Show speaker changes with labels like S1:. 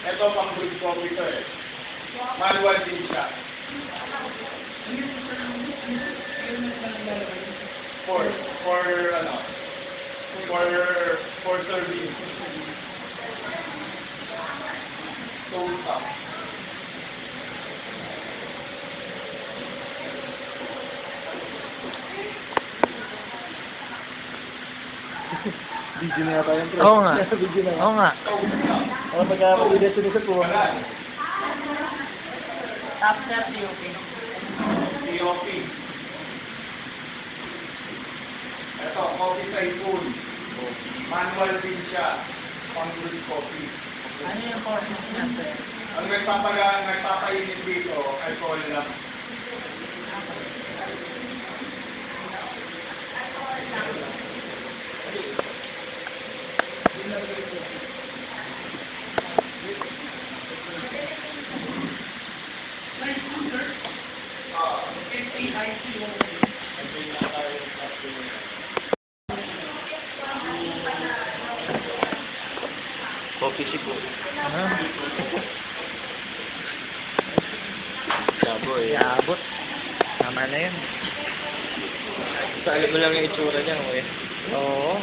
S1: Ito pang good coffee to eh. Manual din siya. For serving. So, stop.
S2: Video na tayo yung
S3: Oo nga.
S2: Video na.
S3: Oo nga.
S2: Ano pagkakapagod sa nito po?
S4: Top sir, DOP.
S1: COP. Ito, coffee typhoon. Manual din siya. Pang good coffee.
S4: Ano yung process niya, sir?
S1: Ang nagpapainit dito, alcohol lang.
S3: Coffee sipo. Sabo eh. Abot. Tama na yun. Alam mo lang yung itsura niya, eh. Oo.